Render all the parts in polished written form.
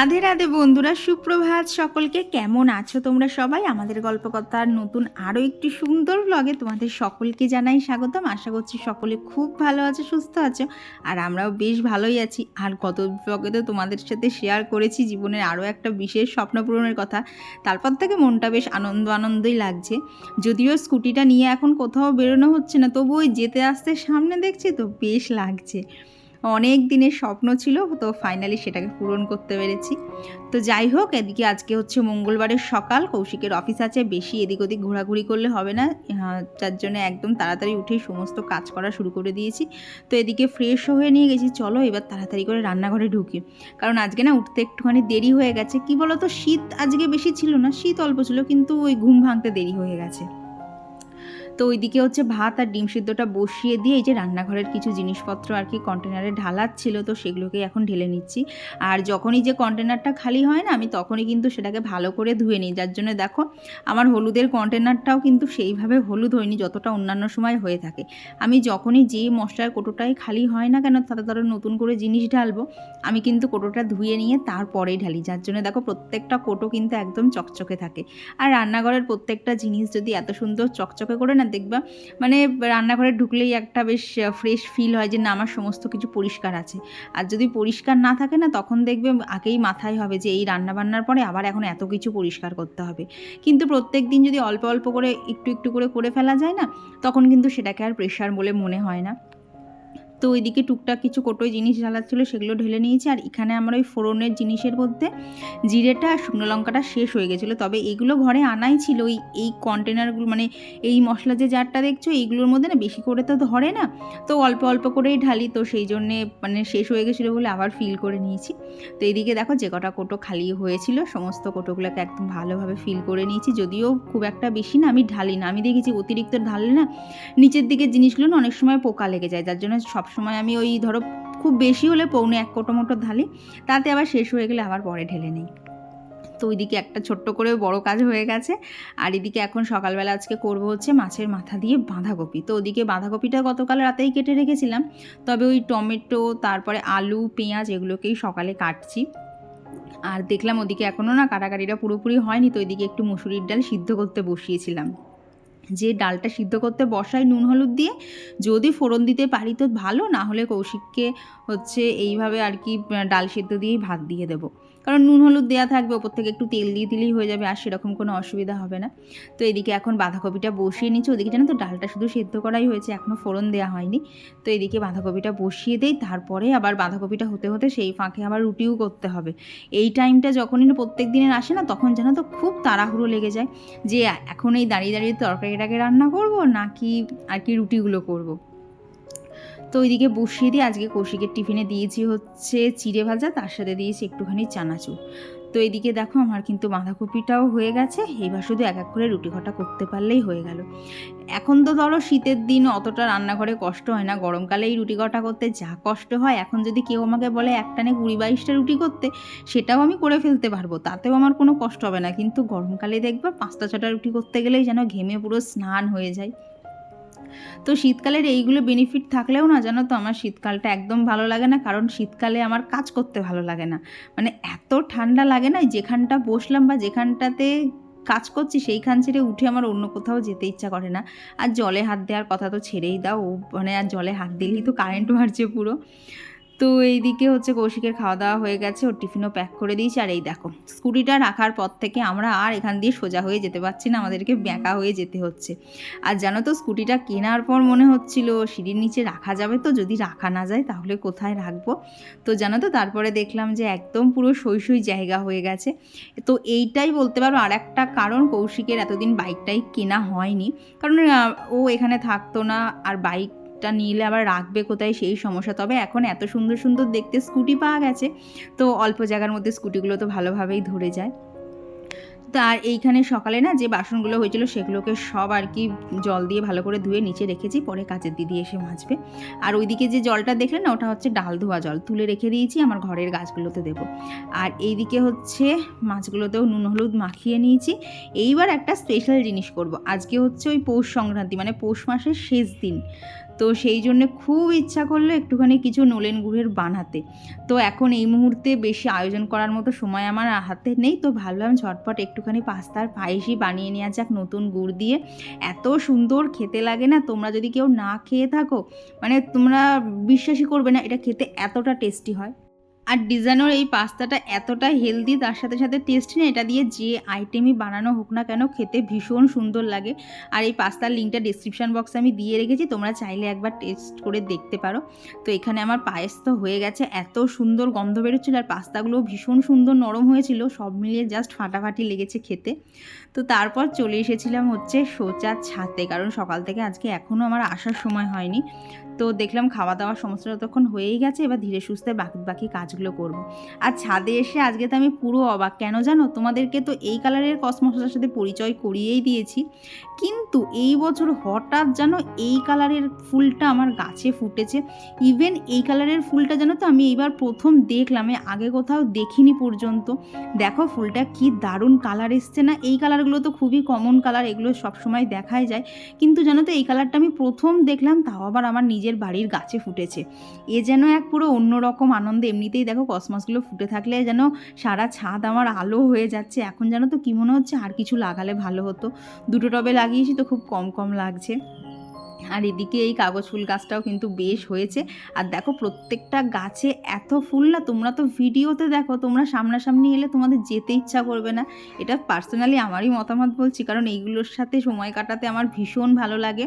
রাধে রাধে বন্ধুরা, সুপ্রভাত সকলকে। কেমন আছো তোমরা সবাই? আমাদের গল্পকথার নতুন আরও একটি সুন্দর ব্লগে তোমাদের সকলকে জানাই স্বাগতম। আশা করছি সকলে খুব ভালো আছো, সুস্থ আছো, আর আমরাও বেশ ভালোই আছি। আর গত ব্লগে তো তোমাদের সাথে শেয়ার করেছি জীবনের আরও একটা বিশেষ স্বপ্ন পূরণের কথা। তারপর থেকে মনটা বেশ আনন্দই লাগছে। যদিও স্কুটিটা নিয়ে এখন কোথাও বেরোনো হচ্ছে না, তবু ওই যেতে আসতে সামনে দেখছি তো বেশ লাগছে। অনেক দিনের স্বপ্ন ছিল, তো ফাইনালি সেটাকে পূরণ করতে পেরেছি। তো যাই হোক, এদিকে আজকে হচ্ছে মঙ্গলবারের সকাল, কৌশিকের অফিস আছে, বেশি এদিক ওদিক ঘোরাঘুরি করলে হবে না, যার জন্য একদম তাড়াতাড়ি উঠেই সমস্ত কাজ করা শুরু করে দিয়েছি। তো এদিকে ফ্রেশ হয়ে নিয়ে গেছি, চলো এবার তাড়াতাড়ি করে রান্নাঘরে ঢুকি, কারণ আজকে না উঠতে একটুখানি দেরি হয়ে গেছে। কি বলো তো, শীত আজকে বেশি ছিল না, শীত অল্প ছিল, কিন্তু ওই ঘুম ভাঙতে দেরি হয়ে গেছে। তো ওইদিকে হচ্ছে ভাত আর ডিম সিদ্ধটা বসিয়ে দিয়ে এই যে রান্নাঘরের কিছু জিনিসপত্র আর কি কন্টেনারে ঢালাচ্ছিল, তো সেগুলোকে এখন ঢেলে নিচ্ছি। আর যখনই যে কন্টেনারটা খালি হয় না, আমি তখনই কিন্তু সেটাকে ভালো করে ধুয়ে নিই। যার জন্য দেখো আমার হলুদের কন্টেনারটাও কিন্তু সেইভাবে হলুদ হয়নি যতটা অন্যান্য সময় হয়ে থাকে। আমি যখনই যে মশলার কোটোটাই খালি হয় না কেন, তাতে ধরো নতুন করে জিনিস ঢালবো, আমি কিন্তু কোটোটা ধুয়ে নিয়ে তারপরেই ঢালি। যার জন্য দেখো প্রত্যেকটা কোটো কিন্তু একদম চকচকে থাকে। আর রান্নাঘরের প্রত্যেকটা জিনিস যদি এত সুন্দর চকচকে করে না দেখবা, মানে রান্নাঘরে ঢুকলেই একটা বেশ ফ্রেশ ফিল হয় যে না, আমার সমস্ত কিছু পরিষ্কার আছে। আর যদি পরিষ্কার না থাকে না, তখন দেখবে আগেই মাথায় হবে যে এই রান্নাবান্নার পরে আবার এখন এত কিছু পরিষ্কার করতে হবে। কিন্তু প্রত্যেক দিন যদি অল্প অল্প করে একটু একটু করে ফেলা যায় না, তখন কিন্তু সেটাকে আর প্রেশার বলে মনে হয় না। তো ওইদিকে টুকটাক কিছু কোটোয় জিনিস ঢালাচ্ছিলো, সেগুলো ঢেলে নিয়েছি। আর এখানে আমার ওই ফোড়নের জিনিসের মধ্যে জিরেটা আর শুকনো লঙ্কাটা শেষ হয়ে গেছিলো, তবে এগুলো ঘরে আনাই ছিল। এই কন্টেনারগুলো, মানে এই মশলা যে জারটা দেখছো, এইগুলোর মধ্যে না বেশি করে তো ধরে না, তো অল্প অল্প করেই ঢালি, তো সেই জন্যে মানে শেষ হয়ে গেছিলো বলে আবার ফিল করে নিয়েছি। তো এইদিকে দেখো যে কটা কোটো খালি হয়েছিল, সমস্ত কোটোগুলোকে একদম ভালোভাবে ফিল করে নিয়েছি। যদিও খুব একটা বেশি না, আমি ঢালি না, আমি দেখেছি অতিরিক্ত ঢাললে না নিচের দিকের জিনিসগুলো না অনেক সময় পোকা লেগে যায়। যার জন্য সবসময় আমি ওই ধরো খুব বেশি হলে পৌনে 1 কোটো মতো ঢালি, তাতে আবার শেষ হয়ে গেলে আবার পরে ঢেলে নিই। তো ওইদিকে একটা ছোট্ট করে বড় কাজ হয়ে গেছে। আর এদিকে এখন সকালবেলা আজকে করব হচ্ছে মাছের মাথা দিয়ে বাঁধাকপি। তো ওদিকে বাঁধাকপিটা গতকাল রাতেই কেটে রেখেছিলাম, তবে ওই টমেটো, তারপরে আলু, পেঁয়াজ এগুলোকেই সকালে কাটছি। আর দেখলাম ওদিকে এখনও না কাটাকাটিটা পুরোপুরি হয়নি, তো ওইদিকে একটু মুসুরির ডাল সিদ্ধ করতে বসিয়েছিলাম। যে ডালটা সিদ্ধ করতে বসাই নুন হলুদ দিয়ে, যদি ফোড়ন দিতে পারি তো ভালো, না হলে কৌশিককে হচ্ছে এইভাবে আর কি ডাল সিদ্ধ দিয়েই ভাত দিয়ে দেবো, কারণ নুন হলুদ দেওয়া থাকবে, ওপর থেকে একটু তেল দিয়ে দিলেই হয়ে যাবে, আর সেরকম কোনো অসুবিধা হবে না। তো এদিকে এখন বাঁধাকপিটা বসিয়ে নিচ্ছি। ওদিকে জানো তো ডালটা শুধু সেদ্ধ করাই হয়েছে, এখনও ফোড়ন দেওয়া হয়নি। তো এদিকে বাঁধাকপিটা বসিয়ে দেই, তারপরে আবার বাঁধাকপিটা হতে হতে সেই ফাঁকে আবার রুটিও করতে হবে। এই টাইমটা যখনই প্রত্যেক দিনের আসে না, তখন জানো তো খুব তাড়াহুড়ো লেগে যায় যে এখন এই দাঁড়িয়ে দাঁড়িয়ে তরকারিটাকে রান্না করব নাকি আর কি রুটিগুলো করব। তো ওইদিকে বসিয়ে দিয়ে আজকে কৌশিকের টিফিনে দিয়েছি হচ্ছে চিড়ে ভাজা, তার সাথে দিয়েছি একটুখানি চানাচুর। তো এইদিকে দেখো আমার কিন্তু বাঁধাকপিটাও হয়ে গেছে, এবার শুধু এক এক করে রুটি কটা করতে পারলেই হয়ে গেল। এখন তো ধরো শীতের দিন অতটা রান্নাঘরে কষ্ট হয় না, গরমকালে এই রুটি কটা করতে যা কষ্ট হয়, এখন যদি কেউ আমাকে বলে একটানে 20-22টা রুটি করতে, সেটাও আমি করে ফেলতে পারবো, তাতেও আমার কোনো কষ্ট হবে না। কিন্তু গরমকালে দেখবা 5টা-6টা রুটি করতে গেলেই যেন ঘেমে পুরো স্নান হয়ে যায়। তো শীতকালের এইগুলো বেনিফিট থাকলেও না, জানো তো আমার শীতকালটা একদম ভালো লাগে না, কারণ শীতকালে আমার কাজ করতে ভালো লাগে না। মানে এত ঠান্ডা লাগে না, যেখানটা বসলাম বা যেখানটাতে কাজ করছি সেইখান ছেড়ে উঠে আমার অন্য কোথাও যেতে ইচ্ছা করে না। আর জলে হাত দেওয়ার কথা তো ছেড়েই দাও, মানে আর জলে হাত দিলেই তো কারেন্ট মারছে পুরো। তো এইদিকে হচ্ছে কৌশিকের খাওয়া দাওয়া হয়ে গেছে, ওর টিফিনও প্যাক করে দিয়েছি। আর এই দেখো স্কুটিটা রাখার পর থেকে আমরা আর এখান দিয়ে সোজা হয়ে যেতে পারছি না, আমাদেরকে ব্যাঁকা হয়ে যেতে হচ্ছে। আর জানো তো স্কুটিটা কেনার পর মনে হচ্ছিল সিঁড়ির নিচে রাখা যাবে, তো যদি রাখা না যায় তাহলে কোথায় রাখবো। তো জানো তো তারপরে দেখলাম যে একদম পুরো সই জায়গা হয়ে গেছে। তো এইটাই বলতে পারো আর একটা কারণ কৌশিকের এতদিন বাইকটাই কেনা হয়নি, কারণ ও এখানে থাকতো না, আর বাইকটা নিলে আবার রাখবে কোথায় সেই সমস্যা। তবে এখন এত সুন্দর সুন্দর দেখতে স্কুটি পাওয়া গেছে, তো অল্প জায়গার মধ্যে স্কুটিগুলো তো ভালোভাবেই ধরে যায়। তো আর এইখানে সকালে না যে বাসনগুলো হয়েছিল সেগুলোকে সব আর কি জল দিয়ে ভালো করে ধুয়ে নিচে রেখেছি, পরে কাচের দিদি এসে মাজবে। আর ওইদিকে যে জলটা দেখলেন না, ওটা হচ্ছে ডাল ধোয়া জল, তুলে রেখে দিয়েছি আমার ঘরের গাছগুলোতে দেবো। আর এইদিকে হচ্ছে মাছগুলোতেও নুন হলুদ মাখিয়ে নিয়েছি। এইবার একটা স্পেশাল জিনিস করব, আজকে হচ্ছে ওই পৌষ সংক্রান্তি, মানে পৌষ মাসের শেষ দিন। তো সেই জন্য খুব ইচ্ছা করলো একটুখানি কিছু নলেন গুড়ের বানাতে। তো এখন এই মুহূর্তে বেশি আয়োজন করার মতো সময় আমার হাতে নেই, তো ভাবলাম ঝটপট একটুখানি পাস্তার পায়েসই বানিয়ে নেওয়া যাক নতুন গুড় দিয়ে। এত সুন্দর খেতে লাগে না, তোমরা যদি কেউ না খেয়ে থাকো মানে তোমরা বিশ্বাসই করবে না এটা খেতে এতটা টেস্টি হয়। আর ডিজাইনের এই পাস্তাটা এতটা হেলদি, তার সাথে সাথে টেস্টি না, এটা দিয়ে যে আইটেমই বানানো হোক না কেন খেতে ভীষণ সুন্দর লাগে। আর এই পাস্তার লিঙ্কটা ডিসক্রিপশান বক্সে আমি দিয়ে রেখেছি, তোমরা চাইলে একবার টেস্ট করে দেখতে পারো। তো এখানে আমার পায়েস তো হয়ে গেছে, এত সুন্দর গন্ধ বেরোচ্ছিল আর পাস্তাগুলো ভীষণ সুন্দর নরম হয়েছিল, সব মিলিয়ে জাস্ট ফাটাফাটি লেগেছে খেতে। তো তারপর চলে এসেছিলাম হচ্ছে সোজা ছাদে, কারণ সকাল থেকে আজকে এখনও আমার আসার সময় হয়নি। তো দেখলাম খাওয়া দাওয়ার সমস্যাটা তখন হয়েই গেছে, এবার ধীরে সুস্থে বাকি কাজগুলো করব। আর ছাদে এসে আজকে তো আমি পুরো অবাক, কেন জানো, তোমাদেরকে তো এই কালারের কসমসের সাথে পরিচয় করিয়েই দিয়েছি, কিন্তু এই বছর হঠাৎ যেন এই কালারের ফুলটা আমার গাছে ফুটেছে। ইভেন এই কালারের ফুলটা যেন তো আমি এইবার প্রথম দেখলাম, আগে কোথাও দেখিনি পর্যন্ত। দেখো ফুলটা কি দারুণ কালার এসছে না। এই কালারগুলো তো খুবই কমন কালার, এগুলো সবসময় দেখাই যায়, কিন্তু জানো তো এই কালারটা আমি প্রথম দেখলাম, তাও আবার আমার নিজের বাড়ির গাছে ফুটেছে। এ যেন এক পুরো অন্যরকম আনন্দ। এমনিতেই দেখো কসমসগুলো ফুটে থাকলে যেন সারা ছাদ আমার আলো হয়ে যাচ্ছে। এখন জানো তো কি মনে হচ্ছে আর কিছু লাগালে ভালো হতো, দুটো টবে লাগিয়েছি তো খুব কম কম লাগছে। আর এদিকে এই কাগজ ফুল গাছটাও কিন্তু বেশ হয়েছে। আর দেখো প্রত্যেকটা গাছে এত ফুল না, তোমরা তো ভিডিওতে দেখো, তোমরা সামনাসামনি এলে তোমাদের যেতে ইচ্ছা করবে না। এটা পার্সোনালি আমারই মতামত বলছি, কারণ এইগুলোর সাথে সময় কাটাতে আমার ভীষণ ভালো লাগে।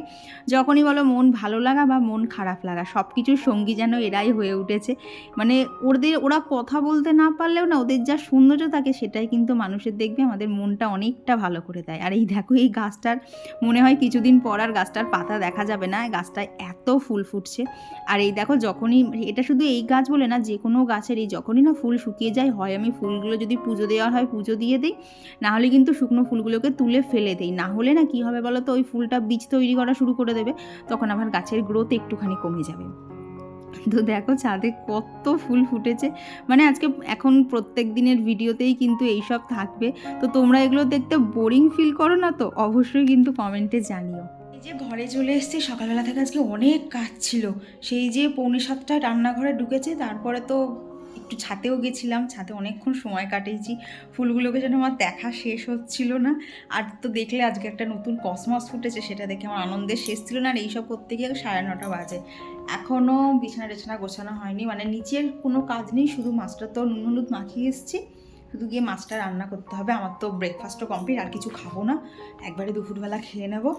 যখনই বলো মন ভালো লাগা বা মন খারাপ লাগা, সব কিছুর সঙ্গী যেন এরাই হয়ে উঠেছে। মানে ওরা কথা বলতে না পারলেও না, ওদের যা সৌন্দর্য থাকে সেটাই কিন্তু মানুষের দেখবে আমাদের মনটা অনেকটা ভালো করে দেয়। আর এই দেখো এই গাছটার মনে হয় কিছুদিন পর আর গাছটার পাতা দেখা যাবে না, গাছটায় এত ফুল ফুটছে। আর এই দেখো যখনই, এটা শুধু এই গাছ বলে না, যে কোনো গাছেরই যখনই না ফুল শুকিয়ে যায়, হয় আমি ফুলগুলো যদি পুজো দেওয়ার হয় পুজো দিয়ে দিই, না হলে কিন্তু শুকনো ফুলগুলোকে তুলে ফেলে দিই। না হলে না কী হবে বলো তো, ওই ফুলটা বীজ তৈরি করা শুরু করে দেবে, তখন আবার গাছের গ্রোথ একটুখানি কমে যাবে। তো দেখো ছাদে কত ফুল ফুটেছে, মানে আজকে এখন প্রত্যেক দিনের ভিডিওতেই কিন্তু এইসব থাকবে। তো তোমরা এগুলো দেখতে বোরিং ফিল করো না তো, অবশ্যই কিন্তু কমেন্টে জানিও। এই যে ঘরে চলে এসেছি, সকালবেলা থেকে আজকে অনেক কাজ ছিল। সেই যে 6:45 রান্নাঘরে ঢুকেছে, তারপরে তো একটু ছাদেও গেছিলাম, ছাদে অনেকক্ষণ সময় কাটিয়েছি। ফুলগুলোকে যেন আমার দেখা শেষ হচ্ছিল না। আর তো দেখলে আজকে একটা নতুন কসমস ফুটেছে, সেটা দেখে আমার আনন্দের শেষ ছিল না। আর এইসব করতে গিয়ে 9:30 বাজে, এখনও বিছানা টেছানা গোছানো হয়নি, মানে নিচের কোনো কাজ নেই, শুধু মাছটা তো নুন হলুদ মাখিয়ে এসেছি, শুধু গিয়ে মাছটা রান্না করতে হবে। আমার তো ব্রেকফাস্টও কমপ্লিট, আর কিছু খাবো না, একবারে দুপুরবেলা খেয়ে নেবো।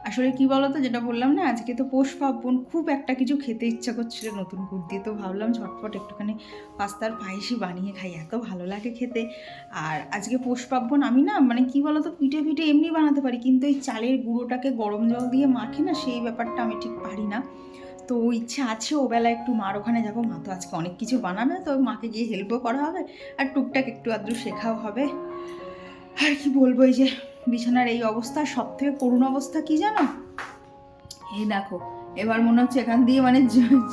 আসলে কি বলতো, যেটা বললাম না, আজকে তো পৌষ পার্বণ, খুব একটা কিছু খেতে ইচ্ছা করছিল নতুন গুড় দিয়ে, তো ভাবলাম ঝটপট একটুখানি পাস্তার পায়েসই বানিয়ে খাই, এত ভালো লাগে খেতে। আর আজকে পৌষ পার্বণ, আমি না মানে কি বলতো, পিঠে পিঠে এমনি বানাতে পারি, কিন্তু এই চালের গুঁড়োটাকে গরম জল দিয়ে মাখে না, সেই ব্যাপারটা আমি ঠিক পারি না। তো ইচ্ছা আছে ওবেলা একটু মার ওখানে যাবো, মা তো আজকে অনেক কিছু বানাবে, তো মাকে গিয়ে হেল্পও করা হবে, আর টুকটাক একটু আধটু শেখাও হবে। আর কি বলবো, এই যে বিছানার এই অবস্থা, সব থেকে করুণ অবস্থা কি জানো, এই দেখো এবার মনে হচ্ছে এখান দিয়ে মানে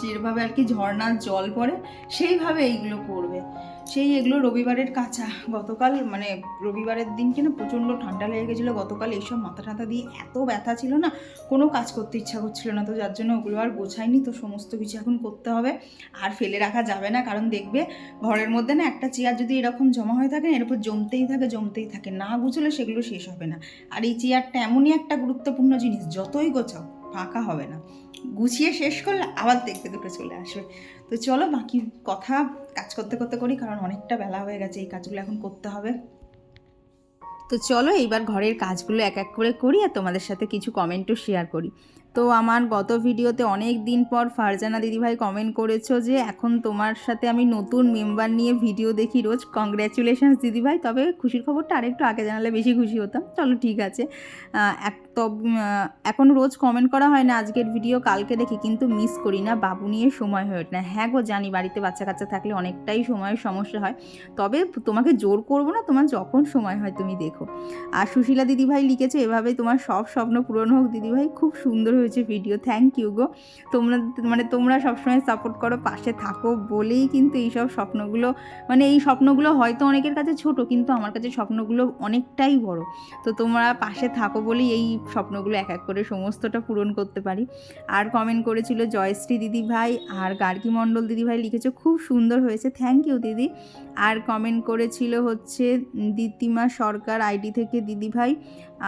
যেভাবে আর কি ঝর্ণার জল পড়ে সেইভাবে এইগুলো পড়বে। সেই এগুলো রবিবারের কাঁচা, গতকাল মানে রবিবারের দিনকে না প্রচণ্ড ঠান্ডা লেগে গেছিলো, গতকাল এইসব মাথা ঠান্ডা দিয়ে এত ব্যথা ছিল না, কোনো কাজ করতে ইচ্ছা করছিল না, তো যার জন্য ওগুলো আর গোছাইনি। তো সমস্ত কিছু এখন করতে হবে, আর ফেলে রাখা যাবে না, কারণ দেখবে ঘরের মধ্যে না একটা চেয়ার যদি এরকম জমা হয়ে থাকে, এর উপর জমতেই থাকে, না গুছলে সেগুলো শেষ হবে না। আর এই চেয়ারটা এমনই একটা গুরুত্বপূর্ণ জিনিস, যতই গোছাও ফাঁকা হবে না, গুছিয়ে শেষ করলে আবার দেখতে দুটো চলে আসবে। তো চলো বাকি কথা কাজ করতে করতে করি, কারণ অনেকটা বেলা হয়ে গেছে, এই কাজগুলো এখন করতে হবে। তো চলো এইবার ঘরের কাজগুলো এক এক করে করি, আর তোমাদের সাথে কিছু কমেন্টও শেয়ার করি। তো আমার গত ভিডিওতে অনেক দিন পর ফারজানা দিদিভাই কমেন্ট করেছো যে এখন তোমার সাথে আমি নতুন মেম্বার নিয়ে ভিডিও দেখি রোজ, কংগ্র্যাচুলেশনস দিদিভাই। তবে খুশির খবরটা আরেকটু আগে জানালে বেশি খুশি হতাম। চলো ঠিক আছে, এখন রোজ কমেন্ট করা হয় না, আজকের ভিডিও কালকে দেখি, কিন্তু মিস করি না, বাবু নিয়ে সময় হয়ে ওঠে না। হ্যাঁ গো জানি, বাড়িতে বাচ্চা কাচ্চা থাকলে অনেকটাই সময়ের সমস্যা হয়, তবে তোমাকে জোর করবো না, তোমার যখন সময় হয় তুমি দেখো। আর সুশীলা দিদিভাই লিখেছে, এভাবেই তোমার সব স্বপ্ন পূরণ হোক দিদিভাই, খুব সুন্দর হয়েছে ভিডিও। থ্যাংক ইউ গো। তোমরা সবসময় সাপোর্ট করো, পাশে থাকো বলেই কিন্তু এইসব স্বপ্নগুলো, এই স্বপ্নগুলো হয়তো অনেকের কাছে ছোট, কিন্তু আমার কাছে স্বপ্নগুলো অনেকটাই বড়। তো তোমরা পাশে থাকো বলেই এই স্বপ্নগুলো এক এক করে সমস্তটা পূরণ করতে পারি। আর কমেন্ট করেছিল জয়শ্রী দিদিভাই আর গার্গী মণ্ডল দিদিভাই, লিখেছো খুব সুন্দর হয়েছে, থ্যাংক ইউ দিদি। আর কমেন্ট করেছিল হচ্ছে দিতিমা সরকার আইডি থেকে দিদিভাই,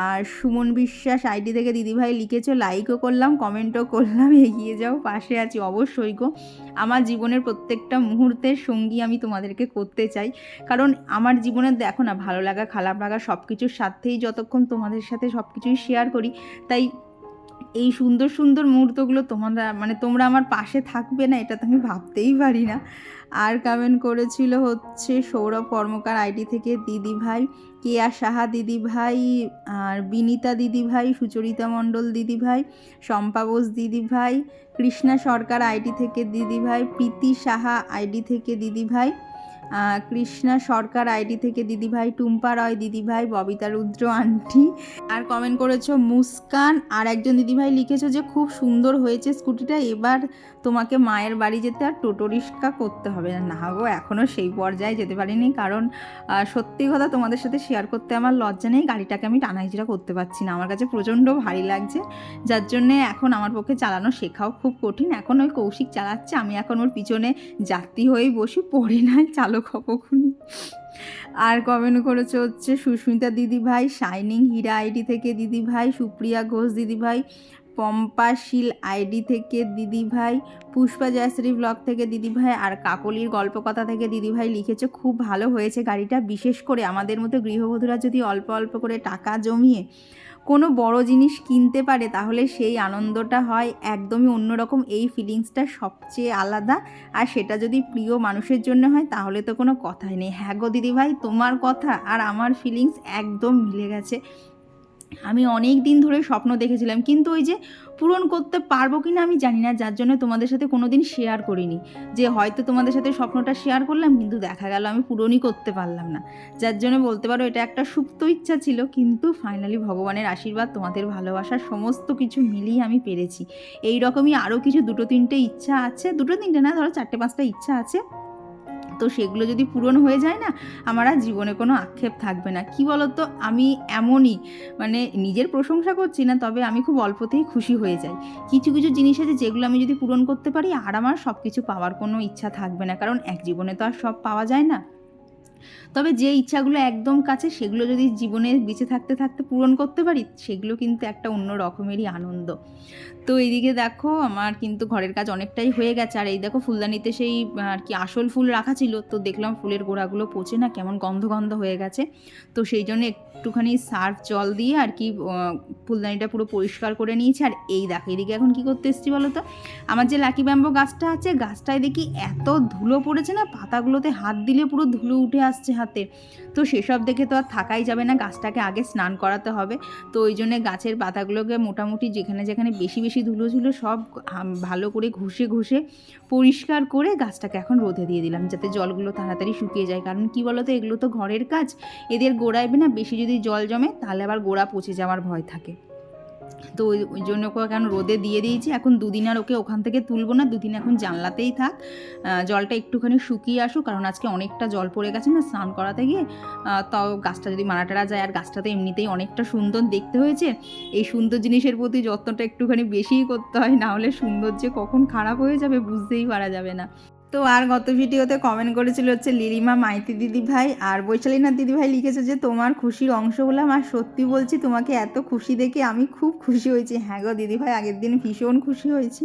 আর সুমন বিশ্বাস আইডি থেকে দিদিভাই লিখেছো, লাইকও করলাম, কমেন্টও করলাম, এগিয়ে যাও, পাশে আছি অবশ্যই গো। আমার জীবনের প্রত্যেকটা মুহূর্তের সঙ্গী আমি তোমাদেরকে করতে চাই, কারণ আমার জীবনের দেখো না, ভালো লাগা খারাপ লাগা সব কিছুর সাথেই যতক্ষণ তোমাদের সাথে সব কিছুই শেয়ার করি, তাই এই সুন্দর সুন্দর মুহূর্তগুলো তোমরা আমার পাশে থাকবে না, এটা তো আমি ভাবতেই পারি না। আর কমেন্ট করেছিল হচ্ছে সৌরভ কর্মকার আইডি থেকে দিদিভাই, কেয়া সাহা দিদিভাই, আর বিনীতা দিদিভাই, সুচরিতা মণ্ডল দিদিভাই, শম্পা বোস দিদিভাই, কৃষ্ণা সরকার আইডি থেকে দিদিভাই, প্রীতি সাহা আইডি থেকে দিদিভাই, কৃষ্ণা সরকার আইডি থেকে দিদিভাই, টুম্পা রয় দিদিভাই, ববিতা রুদ্র আন্টি। আর কমেন্ট করেছো মুস্কান, আর একজন দিদিভাই লিখেছো যে খুব সুন্দর হয়েছে স্কুটিটা, এবার তোমাকে মায়ের বাড়ি যেতে আর টোটো রিক্সা করতে হবে না। না গো, এখনও সেই পর্যায়ে যেতে পারিনি, কারণ সত্যি কথা তোমাদের সাথে শেয়ার করতে আমার লজ্জা নেই, গাড়িটাকে আমি টানাহিজড়া করতে পারছি না, আমার কাছে প্রচণ্ড ভারী লাগছে, যার জন্যে এখন আমার পক্ষে চালানো শেখাও খুব কঠিন। এখন ওই কৌশিক চালাচ্ছে, আমি এখন ওর পিছনে যাত্রী হয়েই বসি, পড়ে নাই চালক হবক্ষণি। আর কমেন্ট করেছে হচ্ছে সুস্মিতা দিদিভাই, শাইনিং হীরা আইডি থেকে দিদিভাই, সুপ্রিয়া ঘোষ দিদিভাই, পম্পাশীল আইডি থেকে দিদিভাই, পুষ্পা জয়শ্রী ব্লগ থেকে দিদিভাই, আর কাকলির গল্পকথা থেকে দিদিভাই লিখেছে খুব ভালো হয়েছে গাড়িটা। বিশেষ করে আমাদের মতো গৃহবধূরা যদি অল্প অল্প করে টাকা জমিয়ে কোনো বড় জিনিস কিনতে পারে, তাহলে সেই আনন্দটা হয় একদমই অন্যরকম, এই ফিলিংসটা সবচেয়ে আলাদা। আর সেটা যদি প্রিয় মানুষের জন্য হয় তাহলে তো কোনো কথাই নেই। হ্যাঁ গো দিদিভাই, তোমার কথা আর আমার ফিলিংস একদম মিলে গেছে। আমি অনেক দিন ধরে স্বপ্ন দেখেছিলাম, কিন্তু ওই যে পূরণ করতে পারবো কি না আমি জানি না, যার জন্য তোমাদের সাথে কোনো দিন শেয়ার করিনি, যে হয়তো তোমাদের সাথে স্বপ্নটা শেয়ার করলাম কিন্তু দেখা গেল আমি পূরণই করতে পারলাম না, যার জন্য বলতে পারো এটা একটা সুপ্ত ইচ্ছা ছিল, কিন্তু ফাইনালি ভগবানের আশীর্বাদ, তোমাদের ভালোবাসার সমস্ত কিছু মিলিয়ে আমি পেরেছি। এই রকমই আরও কিছু 2-3টে ইচ্ছা আছে, 2-3টে না, ধরো 4-5টা ইচ্ছা আছে, তো সেগুলো যদি পূরণ হয়ে যায় না, আমার আর জীবনে কোনো আক্ষেপ থাকবে না। কি বলতো, আমি এমনই, নিজের প্রশংসা করছি না, তবে আমি খুব অল্পতেই খুশি হয়ে যাই। কিছু কিছু জিনিস আছে যেগুলো আমি যদি পূরণ করতে পারি, আর আমার সব কিছু পাওয়ার কোনো ইচ্ছা থাকবে না, কারণ এক জীবনে তো আর সব পাওয়া যায় না। তবে যে ইচ্ছাগুলো একদম কাছে, সেগুলো যদি জীবনে বেঁচে থাকতে থাকতে পূরণ করতে পারি, সেগুলো কিন্তু একটা অন্য রকমেরই আনন্দ। তো এইদিকে দেখো আমার কিন্তু ঘরের কাজ অনেকটাই হয়ে গেছে, আর এই দেখো ফুলদানিতে সেই আর কি আসল ফুল রাখা ছিল, তো দেখলাম ফুলের গোড়াগুলো পচে না কেমন গন্ধ গন্ধ হয়ে গেছে, তো সেই জন্য একটুখানি সার্ফ জল দিয়ে আর কি ফুলদানিটা পুরো পরিষ্কার করে নিয়েছি। আর এই দেখো এদিকে এখন কি করতে এসেছি বলো তো, আমার যে লাকি ব্যাম্বো গাছটা আছে, গাছটায় দেখি এত ধুলো পড়েছে না, পাতাগুলোতে হাত দিলে পুরো ধুলো উঠে আসছে হাতে, তো সেসব দেখে তো আর থাকাই যাবে না, গাছটাকে আগে স্নান করাতে হবে। তো ওই জন্যে গাছের পাতাগুলোকে মোটামুটি যেখানে যেখানে বেশি বেশি ধুলো ছিল সব ভালো করে ঘষে ঘষে পরিষ্কার করে গাছটাকে এখন রোদে দিয়ে দিলাম, যাতে জলগুলো তাড়াতাড়ি শুকিয়ে যায়। কারণ কি বলো তো, এগুলো তো ঘরের কাজ, এদের গোড়ায় না বেশি যদি জল জমে তাহলে আবার গোড়া পচে যাওয়ার ভয় থাকে। তো ওই জন্য ওকে এখন রোদে দিয়ে দিয়েছি। এখন 2 দিন আর ওকে ওখান থেকে তুলবো না, 2 দিন এখন জানলাতেই থাক, জলটা একটুখানি শুকিয়ে আসুক, কারণ আজকে অনেকটা জল পড়ে গেছে না স্নান করাতে গিয়ে। তাও গাছটা যদি মারা টারা যায়, আর গাছটা তো এমনিতেই অনেকটা সুন্দর দেখতে হয়েছে, এই সুন্দর জিনিসের প্রতি যত্নটা একটুখানি বেশিই করতে হয়, না হলে সৌন্দর্য কখন খারাপ হয়ে যাবে বুঝতেই পারা যাবে না। তো আর গত ভিডিওতে কমেন্ট করেছিল হচ্ছে লিলিমা মাইতি দিদিভাই, আর বৈশালীনাথ দিদিভাই লিখেছে যে তোমার খুশির অংশ হলাম, আর সত্যি বলছি তোমাকে এত খুশি দেখে আমি খুব খুশি হয়েছি। হ্যাঁ গো দিদিভাই, আগের দিন ভীষণ খুশি হয়েছি।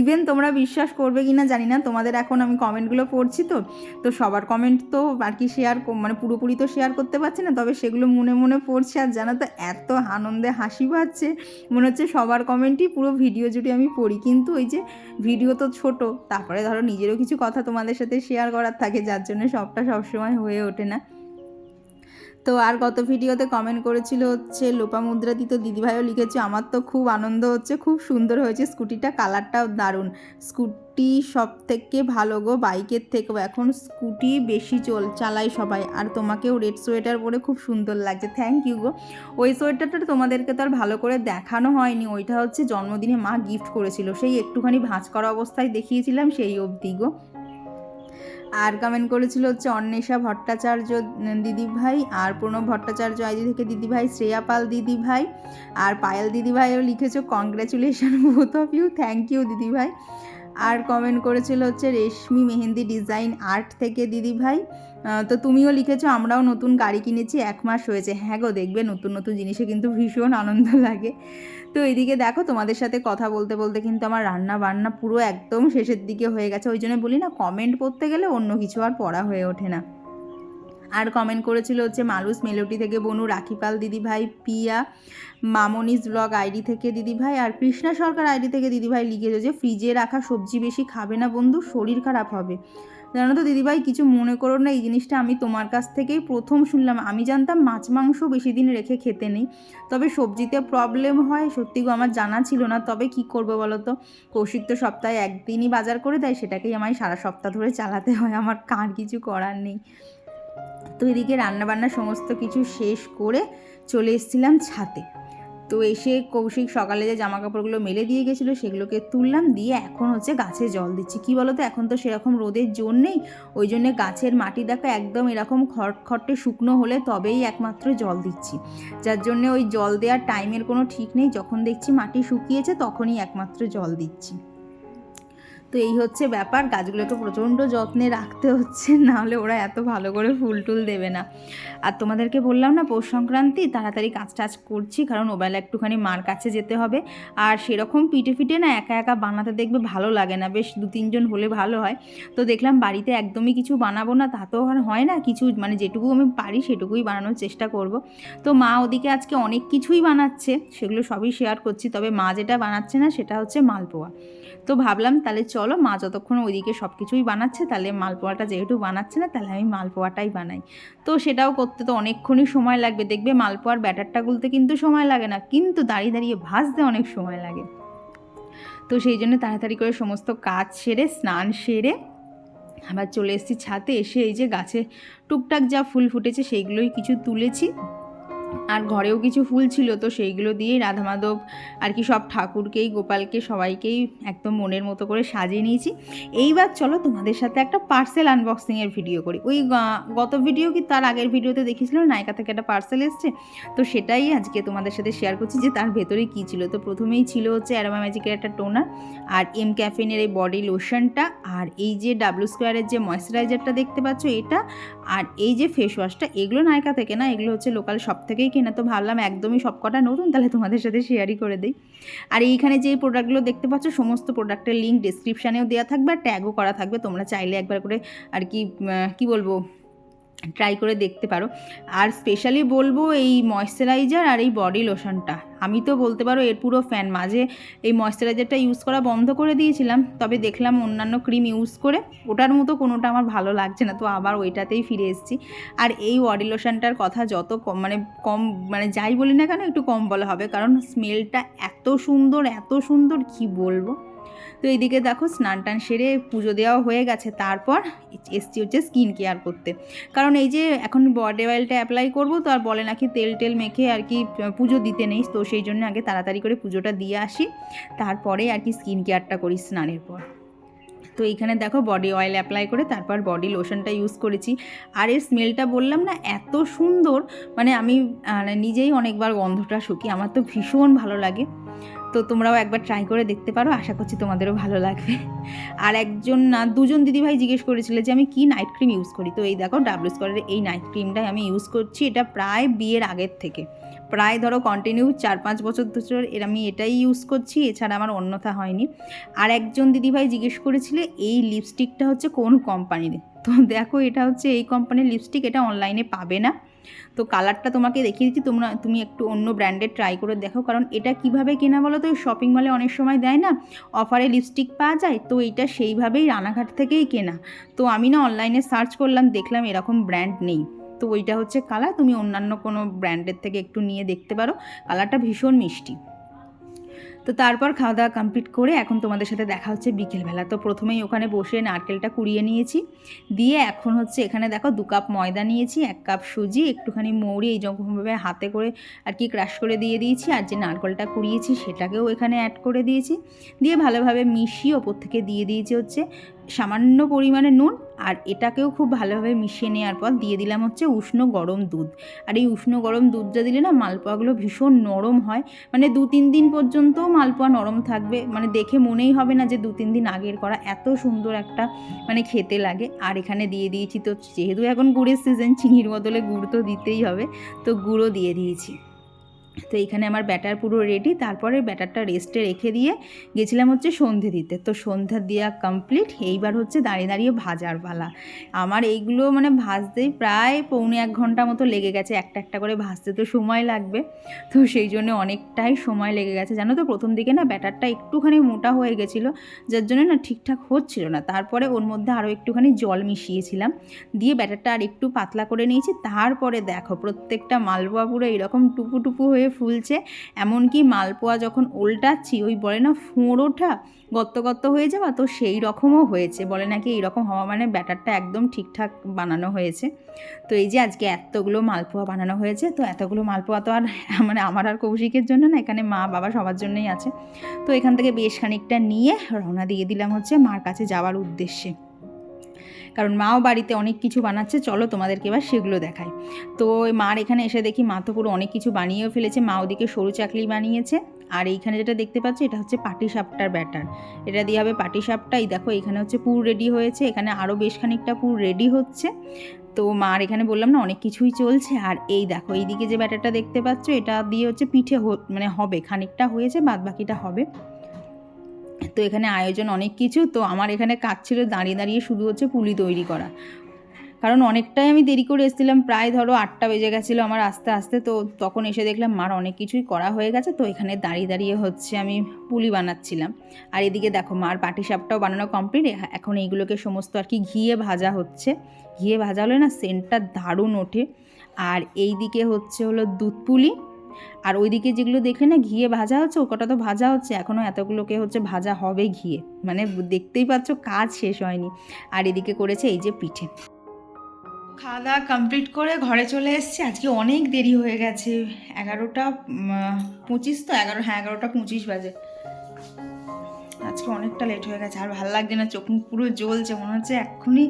ইভেন তোমরা বিশ্বাস করবে কি না জানি না, তোমাদের এখন আমি কমেন্টগুলো পড়ছি, তো সবার কমেন্ট তো আর কি শেয়ার পুরোপুরি তো শেয়ার করতে পারছি না, তবে সেগুলো মনে মনে পড়ছে, আর জানো তো এত আনন্দে হাসি পাচ্ছে, মনে হচ্ছে সবার কমেন্টই পুরো ভিডিও জুড়ে আমি পড়ি। কিন্তু ওই যে ভিডিও তো ছোট, তারপরে ধরো নিজেরও কিছু কথা তোমাদের সাথে শেয়ার করার থাকে, যার জন্য সবটা সবসময় হয়ে ওঠে না। তো আর গত ভিডিওতে কমেন্ট করেছিল হচ্ছে লোপামুদ্রাদি, তো দিদিভাইও লিখেছে আমার তো খুব আনন্দ হচ্ছে, খুব সুন্দর হয়েছে স্কুটিটা, কালারটাও দারুণ, স্কুটি সব থেকে ভালো গো বাইকের থেকেও, এখন স্কুটি বেশি চালায় সবাই, আর তোমাকেও রেড সোয়েটার পরে খুব সুন্দর লাগছে। থ্যাংক ইউ গো। ওই সোয়েটারটা তোমাদেরকে তো আর ভালো করে দেখানো হয়নি, ওইটা হচ্ছে জন্মদিনে মা গিফট করেছিল, সেই একটুখানি ভাঁজ করা অবস্থায় দেখিয়েছিলাম সেই অবধি গো। আর কমেন্ট করেছিল হচ্ছে অন্বেষা ভট্টাচার্য দিদিভাই, আর প্রণব ভট্টাচার্য আইডি থেকে দিদিভাই, শ্রেয়া পাল দিদিভাই, আর পায়েল দিদিভাইও লিখেছো congratulation both of you, thank you দিদিভাই। আর কমেন্ট করেছিল হচ্ছে রেশমি মেহেন্দি ডিজাইন আর্ট থেকে দিদিভাই, তো তুমিও লিখেছো আমরাও নতুন গাড়ি কিনেছি 1 মাস হয়েছে। হ্যাঁ গো, দেখবে নতুন নতুন জিনিসে কিন্তু ভীষণ আনন্দ লাগে। তো এদিকে দেখো তোমাদের সাথে কথা বলতে বলতে কিন্তু আমার রান্না বান্না পুরো একদম শেষের দিকে হয়ে গেছে, ওই জন্য বলি না কমেন্ট পড়তে গেলে অন্য কিছু আর পড়া হয়ে ওঠে না। আর কমেন্ট করেছিল হচ্ছে মালুস মেলোডি থেকে বনু, রাখিপাল দিদিভাই, পিয়া, মামনিস ব্লগ আইডি থেকে দিদিভাই, আর কৃষ্ণা সরকার আইডি থেকে দিদিভাই লিখেছে যে ফ্রিজে রাখা সবজি বেশি খাবে না বন্ধু, শরীর খারাপ হবে। জানো তো দিদিভাই, কিছু মনে করো না, এই জিনিসটা আমি তোমার কাছ থেকেই প্রথম শুনলাম। আমি জানতাম মাছ মাংস বেশি দিন রেখে খেতে নেই, তবে সবজিতে প্রবলেম হয় সত্যি গো, আমার জানা ছিল না। তবে কি করবো বলো তো, কৌশিক তো সপ্তাহে একদিনই বাজার করে দেয়, সেটাকেই আমায় সারা সপ্তাহ ধরে চালাতে হয়, আমার কার কিছু করার নেই। তো এদিকে রান্নাবান্না সমস্ত কিছু শেষ করে চলে এসেছিলাম ছাদে। তো এসে কৌশিক সকালে যে জামা কাপড়গুলো মেলে দিয়ে গেছিলো সেগুলোকে তুললাম, দিয়ে এখন হচ্ছে গাছে জল দিচ্ছি। কী বলো তো, এখন তো সেরকম রোদের জোর নেই, ওই জন্যে গাছের মাটি দেখো একদম এরকম খটখটে শুকনো হলে তবেই একমাত্র জল দিচ্ছি, যার জন্যে ওই জল দেওয়ার টাইমের কোনো ঠিক নেই, যখন দেখছি মাটি শুকিয়েছে তখনই একমাত্র জল দিচ্ছি। তো এই হচ্ছে ব্যাপার, গাছগুলোকে প্রচণ্ড যত্নে রাখতে হচ্ছে, নাহলে ওরা এত ভালো করে ফুল টুল দেবে না। আর তোমাদেরকে বললাম না পৌষ সংক্রান্তি তাড়াতাড়ি কাজ টাজ করছি, কারণ ওবেলা একটুখানি মার কাছে যেতে হবে। আর সেরকম পিঠে ফিটে না একা একা বানাতে দেখবে ভালো লাগে না, বেশ 2-3 জন হলে ভালো হয়। তো দেখলাম বাড়িতে একদমই কিছু বানাবো না, তা তো আর হয় না, কিছু মানে যেটুকু আমি পারি সেটুকুই বানানোর চেষ্টা করব। তো মা ওদিকে আজকে অনেক কিছুই বানাচ্ছে, সেগুলো সবই শেয়ার করছি, তবে মা যেটা বানাচ্ছে না সেটা হচ্ছে মালপোয়া। তো ভাবলাম তাহলে চলো, মা যতক্ষণ ওইদিকে সব কিছুই বানাচ্ছে, তাহলে মালপোয়াটা যেহেতু বানাচ্ছে না তাহলে আমি মালপোয়াটাই বানাই। তো সেটাও করতে তো অনেকক্ষণই সময় লাগবে, দেখবে মালপোয়ার ব্যাটারটা গুলতে কিন্তু সময় লাগে না, কিন্তু দাঁড়িয়ে দাঁড়িয়ে ভাজতে অনেক সময় লাগে। তো সেই জন্য তাড়াতাড়ি করে সমস্ত কাজ সেরে স্নান সেরে আবার চলে এসেছি ছাদে। এসে এই যে গাছে টুকটাক যা ফুল ফুটেছে সেইগুলোই কিছু তুলেছি, আর ঘরেও কিছু ফুল ছিল, তো সেইগুলো দিয়েই রাধা মাধব আর কি সব ঠাকুরকেই, গোপালকে, সবাইকেই একদম মনের মতো করে সাজিয়ে নিয়েছি। এইবার চলো তোমাদের সাথে একটা পার্সেল আনবক্সিংয়ের ভিডিও করি। ওই গত ভিডিও কি তার আগের ভিডিওতে দেখেছিল নায়িকা থেকে একটা পার্সেল এসছে, তো সেটাই আজকে তোমাদের সাথে শেয়ার করছি যে তার ভেতরে কী ছিল। তো প্রথমেই ছিল হচ্ছে অ্যারোমা ম্যাজিকের একটা টোনার, আর এম ক্যাফেনের এই বডি লোশনটা, আর এই যে ডাব্লিউ স্কোয়ারের যে ময়েশ্চারাইজারটা দেখতে পাচ্ছ এটা, আর এই যে ফেস ওয়াশটা। এগুলো নায়িকা থেকে না, এগুলো হচ্ছে লোকাল শপ থেকেই কেনা। তো ভাবলাম একদমই সব কটা নতুন, তাহলে তোমাদের সাথে শেয়ারই করে দিই। আর এইখানে যে প্রোডাক্টগুলো দেখতে পাচ্ছ সমস্ত প্রোডাক্টের লিঙ্ক ডিসক্রিপশানেও দেওয়া থাকবে, আর ট্যাগও করা থাকবে, তোমরা চাইলে একবার করে আর কি বলবো ট্রাই করে দেখতে পারো। আর স্পেশালি বলবো এই ময়েশ্চারাইজার আর এই বডি লোশনটা, আমি তো বলতে পারো এর পুরো ফ্যান। মাঝে এই ময়েশ্চারাইজারটা ইউজ করা বন্ধ করে দিয়েছিলাম, তবে দেখলাম অন্যান্য ক্রিম ইউজ করে ওটার মতো কোনোটা আমার ভালো লাগছে না, তো আবার ওইটাতেই ফিরে এসেছি। আর এই বডি লোশনটার কথা যত কম মানে যাই বলি না কেন একটু কম বলা হবে, কারণ স্মেলটা এত সুন্দর কি বলবো। তো এইদিকে দেখো স্নান টান সেরে পুজো দেওয়া হয়ে গেছে, তারপর এসছি হচ্ছে স্কিন কেয়ার করতে। কারণ এই যে এখন বডি অয়েলটা অ্যাপ্লাই করবো, তো আর বলে নাকি তেল মেখে আর কি পুজো দিতে নেই, তো সেই জন্য আগে তাড়াতাড়ি করে পুজোটা দিয়ে আসি, তারপরে আর কি স্কিন কেয়ারটা করি স্নানের পর। তো এইখানে দেখো বডি অয়েল অ্যাপ্লাই করে তারপর বডি লোশনটা ইউজ করেছি। আর এর স্মেলটা বললাম না এত সুন্দর, মানে আমি নিজেই অনেকবার গন্ধটা শুকি, আমার তো ভীষণ ভালো লাগে। তো তোমরাও একবার ট্রাই করে দেখতে পারো, আশা করছি তোমাদেরও ভালো লাগবে। আর দুজন দিদিভাই জিজ্ঞেস করেছিল যে আমি কি নাইট ক্রিম ইউজ করি, তো এই দেখো ডাব্লিউ স্কোয়ারের এই নাইট ক্রিমটাই আমি ইউজ করছি। এটা প্রায় বিয়ের আগের থেকে, প্রায় ধরো কন্টিনিউ 4-5 বছর ধরে আমি এটাই ইউজ করছি, এছাড়া আমার অন্যথা হয়নি। আর একজন দিদিভাই জিজ্ঞেস করেছিলে এই লিপস্টিকটা হচ্ছে কোন কোম্পানির, তো দেখো এটা হচ্ছে এই কোম্পানির লিপস্টিক, এটা অনলাইনে পাবে না। তো কালারটা তোমাকে দেখিয়ে দিচ্ছি, তুমি একটু অন্য ব্র্যান্ডের ট্রাই করে দেখো, কারণ এটা কিভাবে কেনা বলো তো, শপিং মলে অনেক সময় দেয় না অফারে লিপস্টিক পাওয়া যায়, তো এটা সেইভাবেই রানাঘাট থেকেই কেনা। তো আমি না অনলাইনে সার্চ করলাম, দেখলাম এরকম ব্র্যান্ড নেই, তো ওইটা হচ্ছে কালার, তুমি অন্যান্য কোনো ব্র্যান্ডের থেকে একটু নিয়ে দেখতে পারো, কালারটা ভীষণ মিষ্টি। তো তারপর খাওয়া দাওয়া কমপ্লিট করে এখন তোমাদের সাথে দেখা হচ্ছে বিকেলবেলা। তো প্রথমেই ওখানে বসে নারকেলটা কুড়িয়ে নিয়েছি, দিয়ে এখন হচ্ছে এখানে দেখো 2 কাপ ময়দা নিয়েছি, 1 কাপ সুজি, একটুখানি মৌরি এই রকমভাবে হাতে করে আর কি ক্রাশ করে দিয়ে দিয়েছি, আর যে নারকেলটা কুড়িয়েছি সেটাকেও এখানে অ্যাড করে দিয়েছি, দিয়ে ভালোভাবে মিশিয়ে ওপর থেকে দিয়ে দিয়েছি হচ্ছে সামান্য পরিমাণে নুন, আর এটাকেও খুব ভালোভাবে মিশিয়ে নেওয়ার পর দিয়ে দিলাম হচ্ছে উষ্ণ গরম দুধ। আর এই উষ্ণ গরম দুধটা দিলে না মালপোয়াগুলো ভীষণ নরম হয়, মানে 2-3 দিন পর্যন্ত মালপোয়া নরম থাকবে, মানে দেখে মনেই হবে না যে 2-3 দিন আগের করা, এত সুন্দর একটা মানে খেতে লাগে। আর এখানে দিয়ে দিয়েছি, তো যেহেতু এখন গুড়ের সিজন, চিনির বদলে গুড় তো দিতেই হবে, তো গুঁড়ো দিয়ে দিয়েছি। তো এইখানে আমার ব্যাটার পুরো রেডি। তারপরে ব্যাটারটা রেস্টে রেখে দিয়ে গেছিলাম হচ্ছে সন্ধে দিতে। তো সন্ধ্যা দেওয়া কমপ্লিট, এইবার হচ্ছে দাঁড়িয়ে দাঁড়িয়ে ভাজার পালা। আমার এইগুলো মানে ভাজতেই প্রায় 1.25 ঘন্টা মতো লেগে গেছে, একটা একটা করে ভাজতে তো সময় লাগবে, তো সেই জন্য অনেকটাই সময় লেগে গেছে। জানো তো প্রথম দিকে না ব্যাটারটা একটুখানি মোটা হয়ে গেছিলো, যার জন্য না ঠিকঠাক হচ্ছিল না। তারপরে ওর মধ্যে আরও একটুখানি জল মিশিয়েছিলাম, দিয়ে ব্যাটারটা আর একটু পাতলা করে নিয়েছি। তারপরে দেখো প্রত্যেকটা মালপোয়া পুরো এরকম টুপু টুপু হয়ে ফুলছে। এমনকি মালপোয়া যখন উল্টাচ্ছি ওই বলে না ফোঁড় ওঠা, গর্ত গর্ত হয়ে যাওয়া, তো সেই রকমও হয়েছে। বলে নাকি এইরকম হওয়া মানে ব্যাটারটা একদম ঠিকঠাক বানানো হয়েছে। তো এই যে আজকে এতগুলো মালপোয়া বানানো হয়েছে, তো এতগুলো মালপোয়া তো আর মানে আমার আর কৌশিকের জন্য না, এখানে মা বাবা সবার জন্যই আছে। তো এখান থেকে বেশ খানিকটা নিয়ে রওনা দিয়ে দিলাম হচ্ছে মার কাছে যাওয়ার উদ্দেশ্যে, কারণ মাও বাড়িতে অনেক কিছু বানাচ্ছে, চলো তোমাদেরকে এবার সেগুলো দেখাই। তো মার এখানে এসে দেখি মা তো পুরো অনেক কিছু বানিয়েও ফেলেছে। মা ওদিকে সরু চাকলি বানিয়েছে, আর এইখানে যেটা দেখতে পাচ্ছ এটা হচ্ছে পাটিসাপটার ব্যাটার, এটা দিয়ে হবে পাটিসাপটা। এই দেখো এখানে হচ্ছে পুর রেডি হয়েছে, এখানে আরও বেশ খানিকটা পুর রেডি হচ্ছে। তো মার এখানে বললাম না অনেক কিছুই চলছে। আর এই দেখো এইদিকে যে ব্যাটারটা দেখতে পাচ্ছ এটা দিয়ে হচ্ছে পিঠে মানে হবে, খানিকটা হয়েছে, বাদ বাকিটা হবে। তো এখানে আয়োজন অনেক কিছু। তো আমার এখানে কাজ ছিল দাঁড়িয়ে দাঁড়িয়ে শুধু হচ্ছে পুলি তৈরি করা, কারণ অনেকটাই আমি দেরি করে এসেছিলাম, প্রায় ধরো 8টা বেজে গেছিলো আমার আস্তে আস্তে। তো তখন এসে দেখলাম মার অনেক কিছুই করা হয়ে গেছে, তো এখানে দাঁড়িয়ে দাঁড়িয়ে হচ্ছে আমি পুলি বানাচ্ছিলাম। আর এদিকে দেখো মার পাটিসাপটাও বানানো কমপ্লিট, এখন এইগুলোকে সমস্ত আর কি ঘিয়ে ভাজা হচ্ছে। ঘিয়ে ভাজা হলে না সেন্টটা দারুণ ওঠে। আর এই দিকে হলো দুধ পুলি, আর ওইদিকে যেগুলো দেখলে না ঘিয়ে ভাজা হচ্ছে, ও কটা তো ভাজা হচ্ছে, এখনও এতগুলোকে হচ্ছে ভাজা হবে ঘিয়ে, মানে দেখতেই পাচ্ছ কাজ শেষ হয়নি। আর এদিকে করেছে এই যে পিঠে। খাওয়া দাওয়া কমপ্লিট করে ঘরে চলে এসেছি। আজকে অনেক দেরি হয়ে গেছে, 11টা 25 তো 11টা 25 বাজে। আজকে অনেকটা লেট হয়ে গেছে, আর ভালো লাগছে না, চোখ মুখ পুরো জ্বলছে, মনে হচ্ছে এক্ষুনি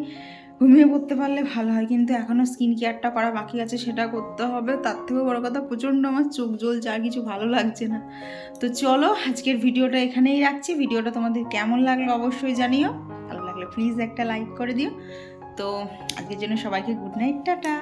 ঘুমিয়ে পড়তে পারলে ভালো হয়, কিন্তু এখনও স্কিন কেয়ারটা করা বাকি আছে, সেটা করতে হবে। তার থেকেও বড় কথা প্রচণ্ড আমার চোখ জ্বলছে, আর কিছু ভালো লাগছে না। তো চলো আজকের ভিডিওটা এখানেই রাখছি। ভিডিওটা তোমাদের কেমন লাগলো অবশ্যই জানিও, ভালো লাগলে প্লিজ একটা লাইক করে দিও। তো আজকের জন্য সবাইকে গুড নাইট, টাটা।